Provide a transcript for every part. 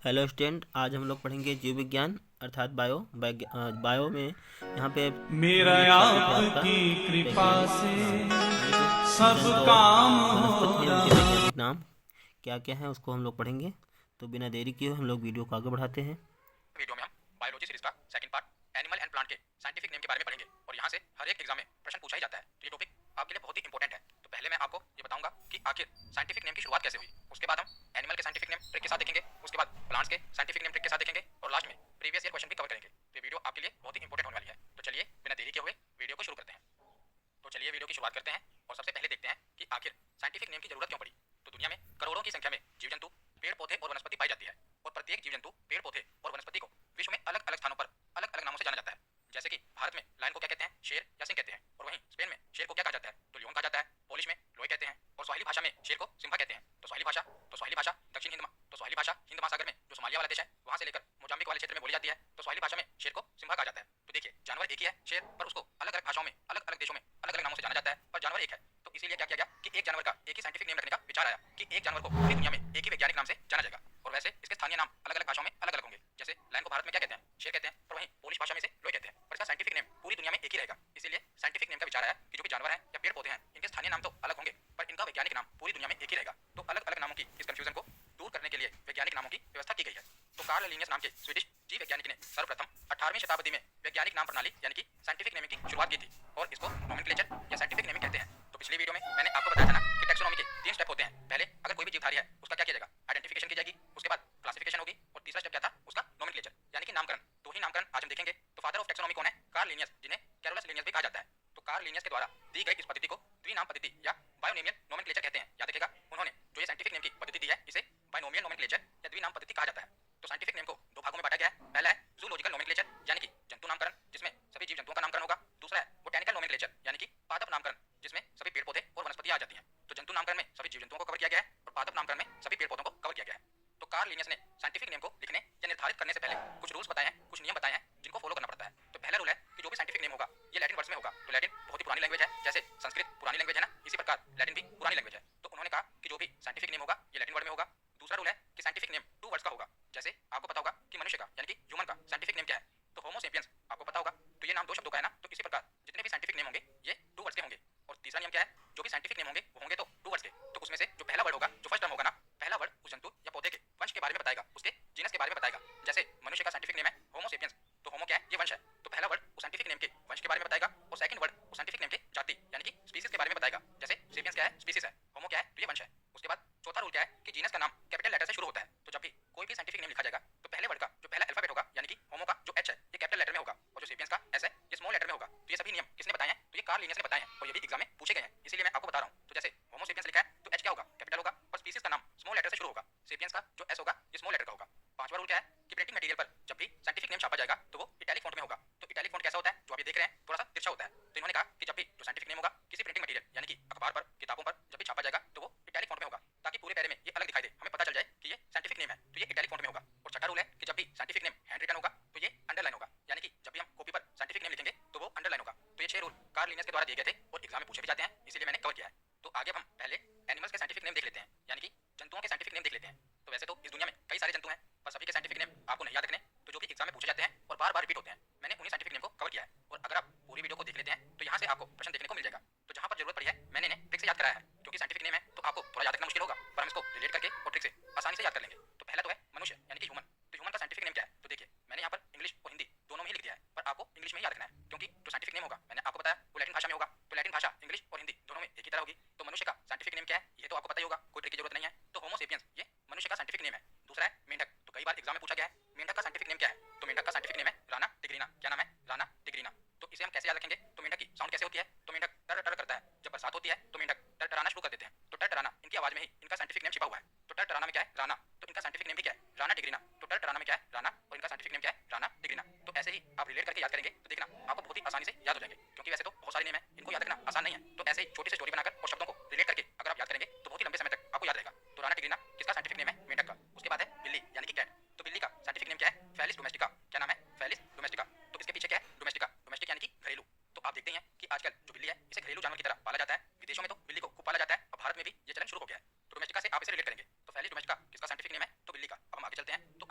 Hello student, आज हम लोग पढ़ेंगे जीव विज्ञान अर्थात बायो में यहाँ पे मेरा एक टॉपिक है आपका आपकी कृपा वैज्ञानिक से नाम, यानी कि सब जंतु और काम वनस्पति हो हैं उनके रहा। वैज्ञानिक नाम क्या क्या हैं उसको हम लोग पढ़ेंगे। तो बिना देरी किए हम लोग वीडियो को आगे बढ़ाते हैं। वीडियो में हम बायोलॉजी सीरीज का second part animal and plant के साइंटिफिक नेम के बारे में पढ़ेंगे और यहाँ से हर एक एग्जाम में प्रश्न पूछा ही जाता है, तो ये टॉपिक आपके लिए बहुत ही इंपॉर्टेंट है। तो पहले मैं आपको ये बताऊंगा कि आखिर साइंटिफिक नेम की शुरुआत कैसे हुई। उसके बाद हम एनिमल के साइंटिफिक नेम ट्रिक के साथ देखेंगे, उसके बाद प्लांट्स के साइंटिफिक नेम ट्रिक के साथ देखेंगे और लास्ट में प्रीवियस ईयर क्वेश्चन भी कवर करेंगे। तो ये वीडियो आपके लिए बहुत ही इंपॉर्टेंट होने वाली है। तो चलिए बिना देरी किए हुए वीडियो को शुरू करते हैं। तो चलिए वीडियो की शुरुआत करते हैं और सबसे पहले देखते हैं कि आखिर साइंटिफिक नेम की जरूरत क्यों पड़ी। तो दुनिया में करोड़ों की संख्या में जीव जंतु, पेड़ पौधे और वनस्पति पाई जाती है और प्रत्येक जीव जंतु, पेड़ पौधे और वनस्पति को विश्व में अलग अलग स्थानों पर अलग अलग नामों से जाना जाता है। जैसे कि भारत में लायन को क्या कहते हैं, शेर या सिंह कहते हैं, और वहीं स्पेन में शेर को क्या कहा जाता है, तो लियोन कहा जाता है। पोलिश में लोय कहते हैं और स्वाहिली भाषा में शेर को सिम्बा कहते हैं। तो स्वाहिली भाषा दक्षिण हिंद महासागर में जो सोमालिया वाला देश है वहां से लेकर मोजाम्बिक वाले क्षेत्र में बोली जाती है। तो स्वाहिली भाषा में शेर को सिम्बा कहा जाता है। तो देखिए, जानवर एक ही है शेर, पर उसको अलग अलग भाषाओं में अलग अलग देशों में अलग अलग नामों से जाना जाता है, पर जानवर एक है। तो इसीलिए क्या किया गया कि एक जानवर का एक ही साइंटिफिक नेम रखने का विचार आया कि एक जानवर को पूरी दुनिया में एक ही वैज्ञानिक नाम से जाना जाएगा। और वैसे इसके स्थानीय नाम अलग अलग भाषाओं में अलग अलग होंगे। जैसे लायन को भारत में क्या कहते हैं, शेर कहते हैं, और वहीं पोलिश भाषा में से लोय कहते हैं, पर इसका साइंटिफिक नेम पूरी दुनिया में एक ही रहेगा। इसीलिए साइंटिफिक नेम का विचार आया कि जो भी जानवर हैं या पेड़ पौधे हैं इनके स्थानीय नाम तो अलग होंगे, पर इनका वैज्ञानिक नाम पूरी दुनिया में एक ही रहेगा। तो अलग अलग नामों की इस कंफ्यूजन को दूर करने के लिए वैज्ञानिक नामों की व्यवस्था की गई है। तो कार्ल लिनियस नाम के स्वीडिश जीव वैज्ञानिक ने सर्वप्रथम 18वीं शताब्दी में वैज्ञानिक नाम प्रणाली यानी कि साइंटिफिक नेमिंग की शुरुआत की थी और इसको नोमेनक्लेचर या साइंटिफिक नेमिंग कहते हैं। तो पिछली वीडियो में मैंने आपको बताया था ना कि टैक्सोनॉमी के 3 स्टेप होते हैं। पहले अगर कोई भी जीवधारी है उसका क्या किया जाएगा, आइडेंटिफिकेशन की जाएगी, उसके बाद क्लासिफिकेशन होगी और तीसरा स्टेप क्या था उसका नोमेनक्लेचर यानी कि नामकरण। तो वही नामकरण आज हम देखेंगे। तो फादर ऑफ टैक्सोनॉमी कौन है, कार्ल लिनियस, जिन्हें कैरोलस लिनियस भी कहा जाता है। तो कार्ल लिनियस के द्वारा दी गई इस पद्धति को द्विनाम पद्धति या बायोनेमियल नोमेनक्लेचर कहते हैं। याद रखिएगा, उन्होंने जो ये साइंटिफिक नेम की पद्धति दी है इसे बायोनोमियल नोमेनक्लेचर या द्विनाम पद्धति कहा जाता है। तो साइंटिफिक नेम को दो भागों में बांटा गया है। पहला है जूलॉजिकल नोमेनक्लेचर यानी कि जंतु नामकरण, जिसमें सभी जीव जंतुओं का नामकरण होगा। दूसरा है बोटैनिकल नोमेनक्लेचर यानी कि पादप नामकरण, जिसमें सभी पेड़ पौधे और वनस्पति आ जाती हैं। तो जंतु नामकरण में सभी जीव जंतुओं को कवर किया गया है और पादप नामकरण में सभी पेड़ पौधों को कवर किया गया है। तो कार्ल लिनियस ने साइंटिफिक नेम को लिखने या निर्धारित करने से पहले कुछ रूल्स बताए हैं, कुछ नियम बताए हैं जिनको फॉलो करना पड़ता है। तो पहला रूल है कि जो भी साइंटिफिक नेम होगा ये लैटिन वर्ड्स में होगा। तो लैटिन बहुत ही पुरानी लैंग्वेज है, जैसे संस्कृत पुरानी लैंग्वेज है ना, इसी प्रकार लैटिन भी पुरानी लैंग्वेज है। तो उन्होंने कहा कि जो भी साइंटिफिक नेम होगा ये लैटिन वर्ड में होगा। दूसरा रूल है कि साइंटिफिक नेम 2 वर्ड्स का होगा। जैसे आपको पता होगा कि मनुष्य का यानी कि ह्यूमन का साइंटिफिक नेम क्या है, तो होमो सेपियंस आपको पता होगा। तो ये नाम 2 शब्दों का है ना, तो इसी प्रकार जितने भी साइंटिफिक नेम होंगे ये 2 वर्ड्स के होंगे। और तीसरा नियम क्या है, जो भी साइंटिफिक नेम होंगे वो होंगे तो 2 वर्ड्स के। तो उसमें से जो पहला वर्ड होगा, जो फर्स्ट टर्म होगा ना, पहला वर्ड उस जंतु या पौधे के वंश के बारे में बताएगा, उसके जीनस के बारे में बताएगा। जैसे मनुष्य का साइंटिफिक नेम है होमो सेपियंस, तो होमो क्या है, ये वंश है। तो पहला वर्ड उस साइंटिफिक नेम के वंश के बारे में बताएगा और सेकंड वर्ड उस साइंटिफिक नेम के जाति यानी कि स्पीसीज के बारे में बताएगा। जैसे सेपियंस क्या है, स्पीसीज है, होमो क्या है, तो ये वंश है। उसके बाद चौथा रूल क्या है कि जीनस का नाम कैपिटल लेटर से शुरू होता है। तो जब भी कोई भी साइंटिफिक नेम लिखा जाएगा तो पहले वर्ड का जो पहला अल्फाबेट होगा यानी कि होमो का जो एच है ये कैपिटल लेटर में होगा और जो सेपियंस का एस है ये स्मॉल लेटर में होगा। तो ये सभी नियम किसने बताए हैं, तो ये कार्ल लिनियस ने बताए हैं और ये भी एग्जाम में पूछे गए हैं, इसीलिए मैं आपको बता रहा हूँ। तो जैसे होमो सेपियंस लिखा है तो एच क्या होगा, कैपिटल होगा, और स्पीसीज का नाम स्मॉल लेटर से शुरू होगा। सेपियंस का जो एस होगा ये स्मॉल लेटर का होगा। पांचवा रूल क्या है कि प्रिंटिंग मटेरियल पर जब भी साइंटिफिक नेम छापा जाएगा तो वो इटैलिक फॉन्ट में होगा। तो इटैलिक फॉन्ट कैसा होता है, जो आप ये देख रहे हैं थोड़ा सा तिरछा होता है। तो इन्होंने कहा कि जब भी जो साइंटिफिक नेम होगा किसी प्रिंटिंग मटेरियल यानी कि अखबार पर, किताबों पर जब भी छापा जाएगा तो वो इटैलिक फॉन्ट में होगा, ताकि पूरे पैरे में ये अलग दिखाई दे, हमें पता चल जाए कि ये साइंटिफिक नेम है, तो ये इटैलिक फॉन्ट में होगा। और छठा रूल है कि जब भी साइंटिफिक नेम हैंड रिटन होगा तो ये अंडरलाइन होगा, यानी कि जब भी हम कॉपी पर साइंटिफिक नेम लिखेंगे तो वो अंडरलाइन होगा। तो ये 6 रूल कार्ल लिनियस के द्वारा दिए गए थे और एग्जाम में पूछे भी जाते हैं, इसीलिए मैंने कवर किया है। तो आगे हम पहले एनिमल्स के साइंटिफिक नेम देख लेते हैं, यानी कि जंतुओं के साइंटिफिक नेम देख लेते हैं। तो वैसे तो इस दुनिया में कई सारे जंतु हैं, पर सभी के साइंटिफिक नेम आपको नहीं याद रखने, तो जो कि एग्जाम में पूछे जाते हैं और बार बार रिपीट होते हैं, मैंने उन्हीं साइंटिफिक नेम को कवर किया है। और अगर आप पूरी वीडियो को देख लेते हैं तो यहाँ से आपको प्रश्न देखने को मिल जाएगा। तो जहाँ पर जरूरत पड़ी है मैंने इन्हें ट्रिक से याद कराया है, क्योंकि साइंटिफिक नेम है तो आपको थोड़ा याद रखना मुश्किल होगा, पर हम इसको रिलेट करके और ट्रिक से आसानी से याद कर लेंगे। तो पहला तो है मनुष्य यानी कि ह्यूमन। तो ह्यूमन का साइंटिफिक नेम क्या है, तो देखिए मैंने यहाँ पर इंग्लिश और हिंदी दोनों में ही लिख दिया है, पर आपको इंग्लिश में ही याद रखना है, क्योंकि जो साइंटिफिक नेम होगा मैंने आपको बताया वो लैटिन भाषा में होगा। तो लैटिन भाषा इंग्लिश और हिंदी दोनों में एक ही तरह होगी। तो मनुष्य का साइंटिफिक नेम क्या है ये तो आपको पता ही होगा, कोई ट्रिक की जरूरत नहीं है। तो होमो सेपियंस ये मनुष्य का साइंटिफिक नेम है। दूसरा है मेंढक। तो कई बार एग्जाम में पूछा गया है मेंढक का साइंटिफिक नेम क्या है, तो मेंढक का साइंटिफिक नेम है राना टिग्रीना। क्या नाम है, राना टिग्रीना। तो इसे हम कैसे याद रखेंगे, तो मेंढक की साउंड कैसे होती है, तो मेंढक टर टर करता है। जब बरसात होती है तो मेंढक टर टराना शुरू कर देते हैं। तो टर टराना इनकी आवाज में ही इनका साइंटिफिक नेम छिपा हुआ है। तो टर टराना में क्या है, राना, तो इनका साइंटिफिक नेम भी क्या है, राना टिग्रीना। तो टर टराना में क्या है, राना, और इनका साइंटिफिक नेम क्या है, राना टिग्रीना। तो ऐसे ही आप रिलेट करके याद करेंगे तो देखना आपको बहुत ही आसानी से याद हो जाएंगे, क्योंकि वैसे तो बहुत सारे नेम है इनको याद रखना आसान नहीं है। तो ऐसे ही छोटी सी स्टोरी बनाकर और शब्दों को रिलेट करके अगर आप याद करेंगे तो बहुत ही लंबे समय तक आपको याद रहेगा। तो राना टिग्रीना किसका साइंटिफिक नेम है, मेंढक का। उसके बाद है बिल्ली यानी कि कैट। तो बिल्ली का साइंटिफिक नेम क्या है, फेलिस डोमेस्टिका। क्या नाम है, फेलिस डोमेस्टिका। तो इसके पीछे क्या है, डोमेस्टिका, डोमेस्टिक यानी कि घरेलू। तो आप देखते हैं कि आजकल जो बिल्ली है इसे घरेलू जानवर की तरह पाला जाता है। विदेशों में तो बिल्ली को खूब पाला जाता है और भारत में भी ये चलन शुरू हो गया है। तो डोमेस्टिका से आप इसे रिलेट करेंगे। तो फेलिस डोमेस्टिका किसका साइंटिफिक नेम है, तो बिल्ली का। अब हम आगे चलते हैं। तो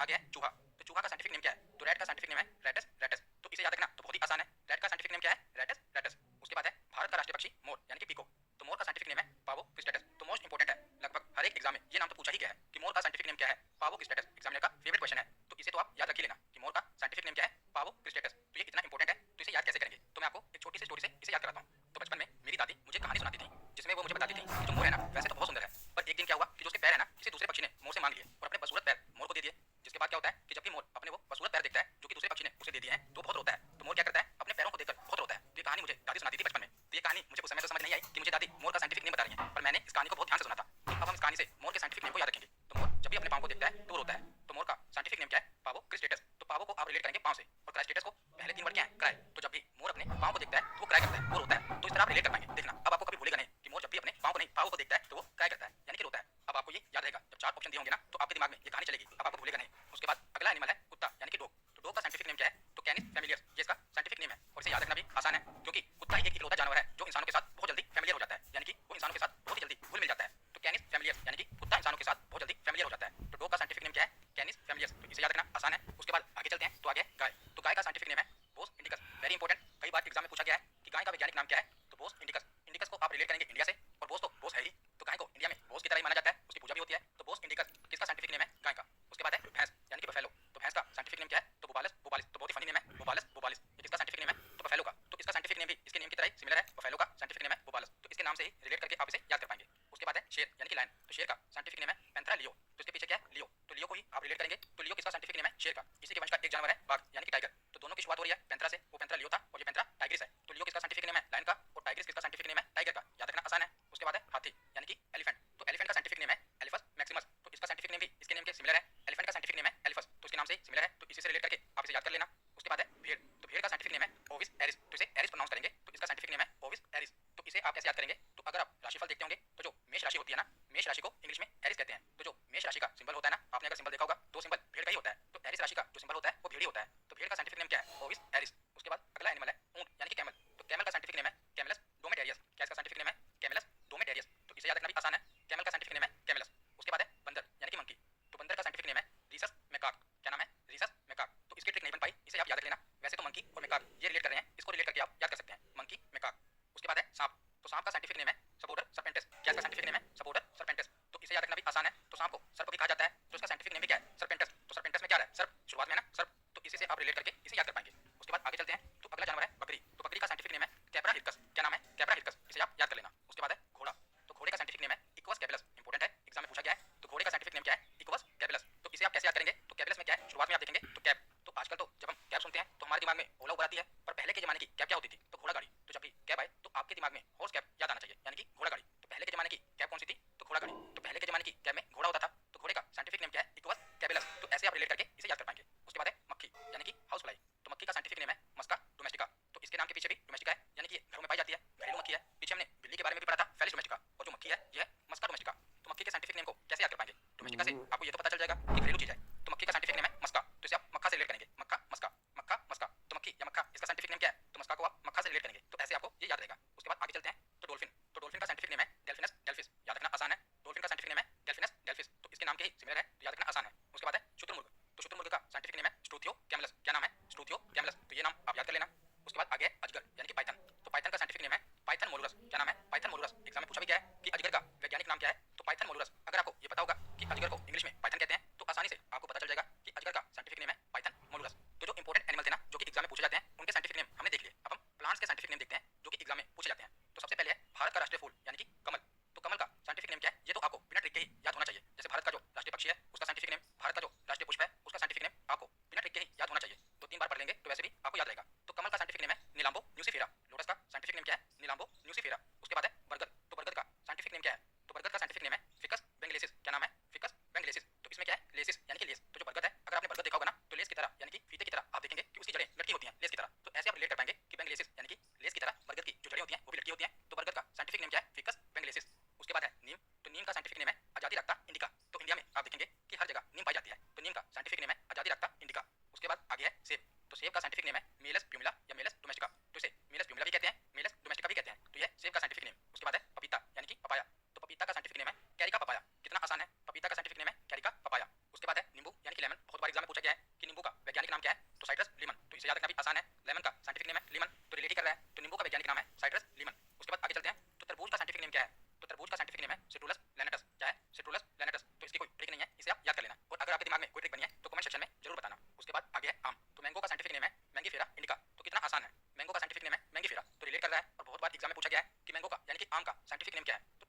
में वो मुझे बताती थी कि जो मोर है ना वैसे तो बहुत सुंदर है, पर एक दिन क्या हुआ कि जो उसके पैर है ना किसी दूसरे पक्षी ने मोर से मांग लिए और अपने बदसूरत पैर मोर को दे दिए। जिसके बाद क्या होता है कि जब भी मोर अपने वो बदसूरत पैर देखता है जो कि दूसरे पक्षी ने उसे दे दिए हैं तो बहुत रोता है। तो मोर क्या करता है, अपने पैरों को देखकर बहुत रोता है। तो ये कहानी मुझे दादी सुनाती थी बचपन में। तो ये कहानी मुझे उस समय तो समझ नहीं आई कि मुझे दादी मोर का साइंटिफिक नेम बता रही है, पर मैंने इस कहानी को बहुत ध्यान से सुना था। तो अब हम इस कहानी से मोर के साइंटिफिक नेम को याद रखेंगे। तो मोर जब भी अपने पाँव को देखता है तो वो रोता है। तो मोर का साइंटिफिक नेम क्या है, पावो क्रिस्टेटस। तो पावो को आप रिलेट करेंगे पाँव से और क्राइस्टेटस को पहले 3 वर्ड क्या है, क्राई। तो जब भी मोर अपने पाँव को देखता है तो वो क्राई करता है, वो रोता है। तो इस तरह आप रिलेट कर पाएंगे। देखना अब आपको कभी भूलेगा नहीं कि मोर जब भी अपने पाँव को नहीं पावो को देखता है तो वो क्राई करता है यानी कि रोता है। अब आपको ये याद रहेगा, जब 4 ऑप्शन दिए होंगे ना तो आपके दिमाग में ये कहानी चलेगी, अब आपको भूलेगा नहीं। उसके बाद अगला एनिमल है कुत्ता यानी कि डॉग। तो डॉग का साइंटिफिक नेम क्या है, तो कैनिस फैमिलियर्स ये इसका साइंटिफिक नेम है। और इसे याद रखना भी आसान है क्योंकि कुत्ता ही एक इकलौता जानवर है जो इंसानों के साथ बहुत जल्दी फैमिलियर हो जाता है, यानी कि वो इंसानों के साथ बहुत ही जल्दी घुल मिल जाता है। तो कैनिस फैमिलियर्स यानी कि कुत्ता इंसानों के साथ बहुत जल्दी फैमिलियर हो जाता है। तो डॉग का साइंटिफिक नेम क्या है, कैनिस फैमिलियर्स। तो इसे याद रखना आसान है। उसके बाद आगे चलते हैं। तो आगे गाय। तो गाय का साइंटिफिक नेम है बोस इंडिकस। वेरी इंपॉर्टेंट, कई बार एग्जाम में पूछा गया है कि गाय का वैज्ञानिक नाम क्या है, तो बोस इंडिकस। इंडिकस को आप रिलेट करेंगे इंडिया से और बोस तो बोस है ही, तो गाय को इंडिया में बोस की तरह ही माना जाता है, उसकी पूजा भी होती है। तो बोस इंडिकस किसका साइंटिफिक नेम है, गाय का। उसके बाद है भैंस यानी कि बफेलो। तो भैंस का साइंटिफिक नेम क्या है, तो बोबालस बोबालिस। तो बहुत ही फनी नेम है बोबालस बोबालिस। ये किसका साइंटिफिक नेम है, तो बफेलो का। तो इसका साइंटिफिक नेम भी इसके नेम की तरह ही सिमिलर है, बफेलो का साइंटिफिक नेम है बोबालस। तो इसके नाम से ही रिलेट करके आप इसे याद कर पाएंगे। उसके बाद है शेर यानी कि लायन। तो शेर का साइंटिफिक नेम है पैंथेरा लियो। तो इसके पीछे क्या है, लियो। तो लियो को ही आप रिलेट करेंगे। तो लियो किसका साइंटिफिक नेम है, शेर का। इसी के वंश का एक जानवर है बाघ यानी कि टाइगर। तो दोनों की शुरुआत हो रही है पैंथेरा से, वो पैंथेरा लियो था और ये पैंथेरा टाइग्रिस है। तो लियो किसका साइंटिफिक नेम है, लायन का। और टाइग्रिस किसका साइंटिफिक नेम है, टाइगर का। याद रखना आसान है। उसके बाद है हाथी यानी कि एलिफेंट। तो एलिफेंट का साइंटिफिक नेम है एलिफस मैक्सिमस। तो इसका साइंटिफिक नेम भी इसके नेम के सिमिलर है। एलिफेंट का साइंटिफिक नेम है एलिफस, तो इसके नाम से सिमिलर है, तो इसी से रिलेट करके आप इसे याद कर लेना। उसके बाद है भेड़। तो भेड़ का साइंटिफिक नेम है ओविस एरिस। तो इसे एरिस प्रोनाउंस करेंगे, तो इसका साइंटिफिक नेम है ओविस एरिस। तो इसे आप कैसे याद करेंगे, तो अगर आप राशिफल देखते होंगे तो जो मेष राशि होती है ना, मेष राशि को इंग्लिश में एरिस कहते हैं। तो जो मेष राशि का सिंबल होता है ना, आपने अगर सिंबल देखा होगा तो सिंबल भेड़ का ही होता है। तो एरिस राशि का जो सिंबल होता है वो भेड़ ही होता है। तो भेड़ का साइंटिफिक नेम क्या है, ओविस एरिस। उसके बाद अगला एनिमल है ऊंट यानी कि कैमल। तो कैमल का साइंटिफिक नेम है कैमलस डोमेटेरियस। क्या इसका साइंटिफिक नेम है, कैमलस डोमेटेरियस। तो इसे याद रखना भी आसान है, कैमल का साइंटिफिक नेम है कैमलस। उसके बाद है बंदर यानी कि मंकी। तो बंदर का साइंटिफिक नेम है रीसस मैकाक। क्या नाम है, रीसस मैकाक। तो इसकी ट्रिक नहीं बन पाई, इसे आप याद रख लेना। वैसे तो मंकी और मैकाक ये रिलेट कर रहे हैं, इसको रिलेट करके आप याद कर सकते हैं, मंकी मैकाक। उसके बाद है सांप। तो सांप का साइंटिफिक नेम है सपोर्टर सर्पेंटिस। क्या इसका साइंटिफिक नेम है, सपोर्टर सर्पेंटिस। तो इसे याद रखना भी आसान है। तो सांप को सर्प भी कहा जाता है, तो इसका साइंटिफिक नेम भी क्या है, सर्पेंटस। तो सर्पेंटस में क्या है, सर्प, शुरुआत में ना सर्प। तो इसी से आप रिलेट करके इसे याद कर पाएंगे। उसके बाद आगे चलते हैं। तो अगला जानवर है बकरी। तो बकरी का साइंटिफिक नेम है कैपरा हिरकस। क्या नाम है, कैपरा हिरकस। इसे आप याद कर लेना। उसके बाद है घोड़ा। तो घोड़े का साइंटिफिक नेम है इक्वस कैपिलस। इंपॉर्टेंट है, एग्जाम में पूछा गया है। तो घोड़े का साइंटिफिक नेम क्या है, इक्वस कैपिलस। तो इसे आप कैसे याद करेंगे, तो कैपिलस में क्या है, शुरुआत में आप देखेंगे तो कैप। तो आजकल तो जब हम कैप सुनते हैं तो हमारे दिमाग में ओला उबर आती है, पर पहले के जमाने की कैप क्या होती थी, तो घोड़ा गाड़ी। तो जब भी कैप आए तो आपके दिमाग में हॉर्स कैप याद आना चाहिए यानी कि घोड़ा गाड़ी। तो पहले के जमाने की कैप कौन सी थी, तो घोड़ा गाड़ी। तो पहले के जमाने की कैप में घोड़ा होता था, तो घोड़े का साइंटिफिक नेम क्या है, इक्वस कैपिलस। तो ऐसे आप रिलेट करके इसे याद कर पाएंगे। उसके बाद है मक्खी यानी कि हाउस फ्लाई। तो मक्खी का साइंटिफिक नेम है मस्का डोमेस्टिका। तो इसके नाम के पीछे भी डोमेस्टिका है यानी कि ये घरों में पाई जाती है, घरेलू मक्खी है। पीछे हमने बिल्ली के बारे में भी पढ़ा था, फेलिस डोमेस्टिका। और जो मक्खी है ये है मस्का डोमेस्टिका। तो मक्खी के साइंटिफिक नेम को कैसे याद कर पाएंगे, डोमेस्टिका से आपको ये तो पता चल जाएगा कि घरेलू चीज है। तो मक्खी का साइंटिफिक नेम है मस्का, तो इसे आप मक्खा से रिलेट करेंगे, मक्खा मस्का, मक्खा मस्का। तो मक्खी या मक्खा इसका साइंटिफिक नेम क्या है, तो मस्का को आप मक्खा से रिलेट करेंगे। तो ऐसे आपको ये याद रहेगा। उसके बाद आगे चलते हैं। तो डॉल्फिन। तो डॉल्फिन का साइंटिफिक नेम है डेल्फिनस डेल्फिस। याद रखना आसान है, डॉल्फिन का साइंटिफिक नेम है डेल्फिनस डेल्फिस। तो इसके नाम के ही सिमिलर है, तो याद रखना आसान है। उसके बाद है शुतुरमुर्ग। तो शुतुरमुर्ग का साइंटिफिक नेम है स्ट्रूथियो कैमलस। क्या नाम है, स्ट्रूथियो कैमलस। तो ये नाम आप याद कर लेना। उसके बाद आगे है अजगर यानी कि पाइथन। तो पाइथन का साइंटिफिक नेम है पाइथन मोलुरस। क्या नाम है, पाइथन मोलुरस। एग्जाम में पूछा भी गया है कि अजगर का वैज्ञानिक नाम क्या है, तो पाइथन मोलुरस। अगर आपको ये पता होगा कि अजगर को इंग्लिश में पाइथन कहते हैं तो आसानी से आपको पता चल जाएगा कि अजगर का साइंटिफिक नेम है पाइथन मोलुरस। तो जो इंपॉर्टेंट एनिमल थे ना जो कि एग्जाम में पूछे जाते हैं उनके साइंटिफिक नेम हमने देख लिए। अब हम प्लांट्स के साइंटिफिक नेम देखते हैं जो कि एग्जाम में पूछे जाते हैं। तो सबसे पहले है भारत का राष्ट्रीय फूल यानी कि कमल। तो कमल का साइंटिफिक नेम क्या है, ये तो आपको बिना ट्रिक के ही याद होना चाहिए। जैसे भारत का जो राष्ट्रीय पक्षी है उसका साइंटिफिक नेम, भारत का जो राष्ट्रीय पुष्प है उसका साइंटिफिक नेम आपको बिना ट्रिक के ही याद होना चाहिए। तो 3 बार पढ़ लेंगे तो वैसे भी आपको याद रहेगा। तो कमल का साइंटिफिक नेम है नीलाम्बो न्यूसिफेरा। लोटस का साइंटिफिक नेम क्या है, नीलाम्बो न्यूसिफेरा। उसके बाद है बरगद। तो बरगद का साइंटिफिक नेम क्या है, तो बरगद का साइंटिफिक नेम है फिकस बेंगलेसिस। क्या नाम है, फिकस बेंगलेसिस। तो इसमें क्या है, लेसिस यानी कि लेस। तो जो बरगद है अगर आपने बरगद देखा होगा ना तो लेस की तरह यानी कि फीते की तरह आप देखेंगे कि उसकी जड़ें लटकी होती हैं लेस की तरह। तो ऐसे आप रिलेट कर पाएंगे कि बेंगलेसिस यानी कि लेस की तरह बरगद की जो जड़ें होती हैं वो भी लटकी होती हैं। तो बरगद का साइंटिफिक नेम क्या है, फिकस बेंगलेसिस।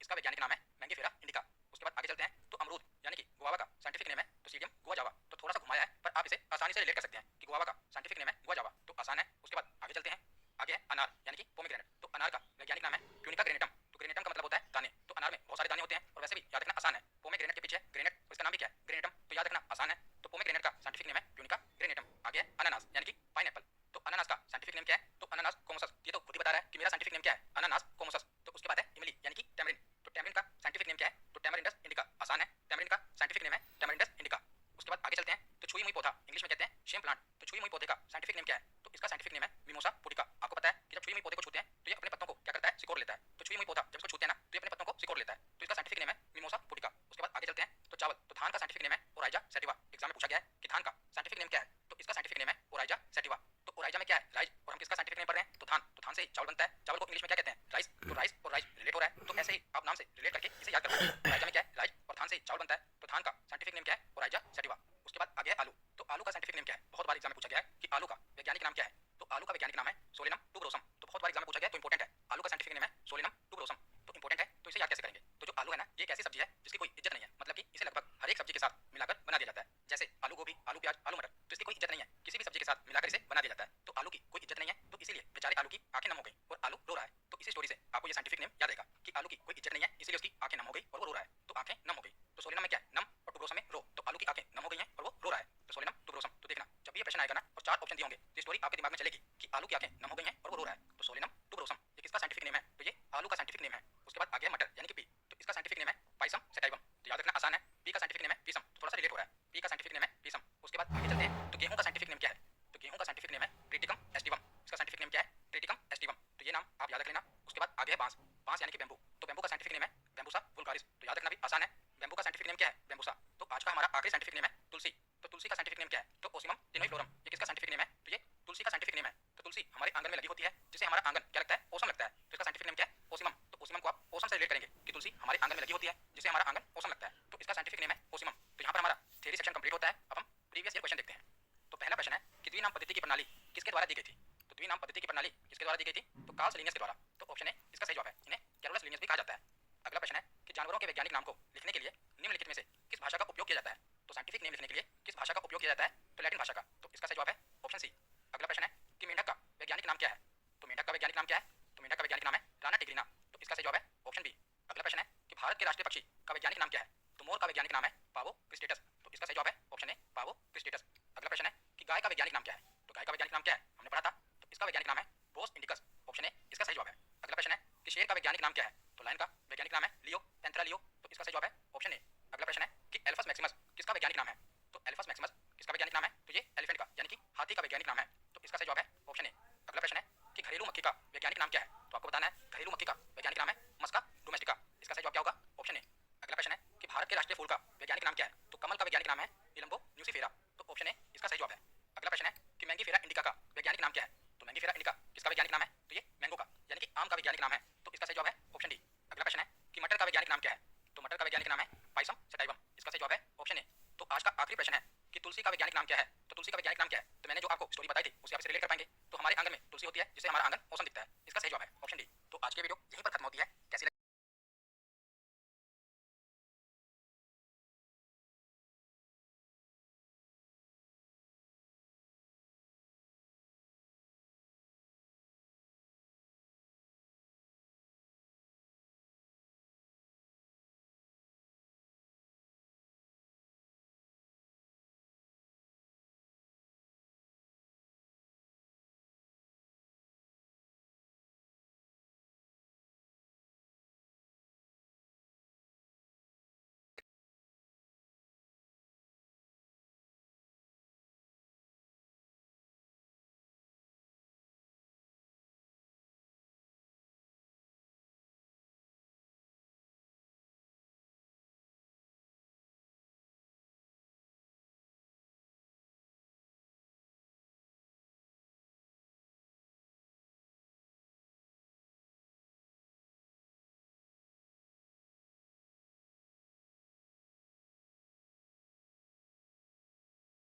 इसका वैज्ञानिक नाम है मैंगीफेरा इंडिका। उसके बाद आगे चलते हैं तो अमरूद यानी कि गुआवा का साइंटिफिक नेम है तो सीडियम गुआ जावा। तो थोड़ा सा घुमाया है पर आप इसे आसानी से रिलेट कर सकते हैं कि गुआवा का साइंटिफिक नेम है गुआ जावा, तो आसान है। उसके बाद आगे चलते हैं, आगे है अनार यानी कि पोमेग्रेनेट। तो अनार का वैज्ञानिक नाम है ट्यूनिका ग्रेनेटम। तो ग्रेनेटम का मतलब होता है दाने, तो अनार में बहुत सारे दाने होते हैं और वैसे भी याद रखना आसान है। पोमेग्रेनेट के पीछे ग्रेनेट, तो इसका नाम भी क्या है ग्रेनेटम, तो याद रखना आसान है। तो पोमेग्रेनेट का साइंटिफिक नेम है ट्यूनिका ग्रेनेटम। आगे है अनानास यानी कि पाइनएप्पल। तो अनानास का साइंटिफिक नेम क्या है, तो अनानास कोमोसस। ये तो खुद ही बता रहा है कि मेरा साइंटिफिक नेम क्या है, अनानास कोमोसस। तो उसके बाद है इमली यानी कि टैमरिन। तो टैमरिन का साइंटिफिक नेम क्या है, तो टैमरिंडस इंडिका। आसान है, टैमरिन का साइंटिफिक नेम है टैमरिंडस इंडिका। उसके बाद आगे चलते हैं तो छुई मुई पौधा, इंग्लिश में कहते हैं शेम प्लांट। तो छुई मुई पौधे का साइंटिफिक नेम क्या है, तो इसका साइंटिफिक नेम है मिमोसा पुटिका। आपको पता है कि जब छुई मुई पौधे को छूते हैं तो ये अपने पत्तों को क्या करता है, सिकोड़ लेता है। तो छुई मुई पौधा जब इसको छूते हैं ना तो ये अपने पत्तों को सिकोड़ लेता है, तो इसका साइंटिफिक नेम है मिमोसा पुटिका। उसके बाद आगे चलते हैं तो चावल, तो धान का साइंटिफिक नेम है ओराइजा सैटिवा। एग्जाम में पूछा गया है कि धान का साइंटिफिक नेम क्या है, तो इसका साइंटिफिक नेम है ओराइजा सैटिवा। तो ओराइजा में क्या है, राइस, और हम किसका साइंटिफिक नेम पढ़ रहे हैं, तो धान। तो धान से चावल बनता है, चावल को इंग्लिश में क्या कहते हैं, राइस। तो राइस और राइस रिलेट हो रहा है, तो ऐसे ही आप नाम से रिलेट करके इसे याद कर सकते हैं। ओराइजा में क्या है, राइस, और धान से चावल बनता है, तो धान का साइंटिफिक नेम क्या है, ओराइजा सैटिवा। उसके बाद आगे है आलू। तो आलू का साइंटिफिक नेम क्या है, बहुत बार एग्जाम में पूछा गया है कि आलू का वैज्ञानिक नाम क्या है, तो आलू का वैज्ञानिक नाम है सोलेनम टुबरोसम। तो बहुत बार एग्जाम में पूछा गया तो इंपॉर्टेंट है, आलू का साइंटिफिक नेम है सोलेनम टुबरोसम। तो इंपॉर्टेंट है, तो इसे याद कैसे करेंगे, तो जो आलू है ना ये एक ऐसी सब्जी है जिसकी कोई इज्जत नहीं है, मतलब कि इसे लगभग हर एक सब्जी के साथ मिलाकर बना दिया जाता है। जैसे आलू गोभी, आलू प्याज, आलू मटर, तो इसकी कोई इज्जत नहीं है, किसी भी सब्जी के साथ मिलाकर इसे बना दिया जाता है। तो आलू की कोई इज्जत नहीं है, तो इसीलिए बेचारे आलू की आंखें नम हो गई और आलू रो रहा है। तो इसी स्टोरी से आपको ये साइंटिफिक नेम याद आएगा कि आलू की कोई इज्जत नहीं है इसलिए उसकी आंखें नम हो गई और वो रो रहा है। तो आंखें नम हो गई, तो सोलेनम में क्या है, नम, और टुबरोसम में रो। तो आलू की आंखें नम हो गई हैं और वो रो रहा है, तो सोलेनम टुबरोसम। तो देखना जब भी ये प्रश्न आएगा ना और चार ऑप्शन दिए होंगे तो स्टोरी आपके दिमाग में चलेगी कि आलू की आंखें नम हो गई हैं और वो रो रहा है, तो सोलेनम टुबरोसम। ये किसका साइंटिफिक नेम है, तो ये आलू का साइंटिफिक नेम है। उसके बाद आगे है मटर यानी कि पी। तो इसका साइंटिफिक नेम है पाइसम सैटाइवम। तो याद रखना आसान है, पी का साइंटिफिक नेम है पीसम, थोड़ा सा रिलेट हो रहा है, पी का साइंटिफिक नेम है पीसम। उसके बाद आगे चलते हैं तो गेहूं का साइंटिफिक नेम क्या है, तो गेहूं का साइंटिफिक नेम है ट्रिटिकम एस्टिवम। इसका साइंटिफिक नेम क्या है, ट्रिटिकम एस्टिवम। तो ये नाम आप याद रख लेना। उसके बाद आगे है बांस, बांस यानी कि बैम्बू। तो बैम्बू का साइंटिफिक नेम है बैम्बूसा वुल्गारिस। तो याद रखना भी आसान है, बैम्बू का साइंटिफिक नेम क्या है, बैम्बूसा। तो आज का हमारा आखिरी साइंटिफिक नेम है तुलसी। तो तुलसी का साइंटिफिक नेम क्या है, तो ओसिमम टिनोइफ्लोरम। ये किसका साइंटिफिक नेम है, तो ये तुलसी का साइंटिफिक नेम है। तो तुलसी हमारे आंगन में लगी होती है जिससे हमारा आंगन क्या लगता है, ओसम लगता है। तो इसका साइंटिफिक नेम क्या है, ओसिमम। तो ओसिमम को आप ओसम से रिलेट करेंगे कि तुलसी हमारे आंगन में लगी होती है जिससे हमारा आंगन ओसम लगता है, तो इसका साइंटिफिक नेम है ओसिमम। तो यहाँ पर हमारा थ्योरी सेक्शन कंप्लीट होता है। अब हम प्रीवियस ईयर क्वेश्चन देखते हैं। तो पहला प्रश्न है कि द्विनाम पद्धति की प्रणाली किसके द्वारा दी गई थी, तो द्विनाम पद्धति की प्रणाली किसके द्वारा दी गई थी, तो कार्ल लिनियस के द्वारा। तो ऑप्शन ए इसका सही जवाब है, इन्हें कैरोलस लिनियस भी कहा जाता है। अगला प्रश्न है कि जानवरों के वैज्ञानिक नाम को लिखने के लिए निम्नलिखित में से किस भाषा का उपयोग किया जाता है, तो साइंटिफिक नेम लिखने के लिए किस भाषा का उपयोग किया जाता है, तो लैटिन भाषा का। तो इसका सही जवाब है ऑप्शन सी। अगला प्रश्न है कि मेंढक का वैज्ञानिक नाम क्या है, तो मेंढक का वैज्ञानिक नाम क्या है, तो मेंढक का वैज्ञानिक नाम है राना टिग्रिना। तो इसका सही जवाब है ऑप्शन बी। अगला प्रश्न है कि भारत के राष्ट्रीय पक्षी का वैज्ञानिक नाम क्या है, तो मोर का वैज्ञानिक नाम है पावो क्रिस्टेटस। तो इसका सही जवाब है ऑप्शन ए पावो क्रिस्टेटस। अगला प्रश्न है कि गाय का वैज्ञानिक नाम क्या है, तो गाय का वैज्ञानिक नाम क्या है, हमने पढ़ा था, तो इसका वैज्ञानिक नाम है बोस इंडिकस। ऑप्शन ए इसका सही जवाब है। अगला प्रश्न है कि शेर का वैज्ञानिक नाम क्या है, तो लायन का वैज्ञानिक नाम है लियो पैंथेरा लियो। तो इसका सही जवाब है ऑप्शन ए। अगला प्रश्न है कि एल्फस मैक्सिमस किसका वैज्ञानिक नाम है, तो एल्फस मैक्सिमस किसका वैज्ञानिक नाम है, तो ये एलिफेंट का यानी कि हाथी का वैज्ञानिक नाम है। तो इसका सही जवाब है ऑप्शन ए। अगला प्रश्न है कि घरेलू मक्खी का वैज्ञानिक नाम क्या है, तो आपको बताना है घरेलू मक्खी का वैज्ञानिक नाम है मस्का डोमेस्टिका। इसका सही जवाब क्या होगा, ऑप्शन ए। अगला प्रश्न है कि भारत के राष्ट्रीय फूल का वैज्ञानिक नाम क्या है, तो कमल का वैज्ञानिक नाम है निलंबो न्यूसीफेरा। तो ऑप्शन ए इसका सही जवाब है। अगला प्रश्न है कि मैंगीफेरा इंडिका का वैज्ञानिक नाम क्या है, तो मैंगीफेरा इंडिका किसका वैज्ञानिक नाम है, तो ये मैंगो का यानी कि आम का वैज्ञानिक नाम है। तो इसका सही जवाब है ऑप्शन डी। अगला प्रश्न है कि मटर का वैज्ञानिक नाम क्या है, तो मटर का वैज्ञानिक नाम है पाइसम सैटाइवम। इसका सही जवाब है ऑप्शन ए। तो आज का आखिरी प्रश्न है कि तुलसी का वैज्ञानिक नाम क्या है, तो तुलसी का वैज्ञानिक नाम क्या है, तो मैंने जो आपको स्टोरी बताई थी उसे आप इसे रिलेट कर पाएंगे। तो हमारे आंगन में तुलसी होती है जिससे हमारा आंगन ओसम दिखता है। इसका सही जवाब है ऑप्शन डी।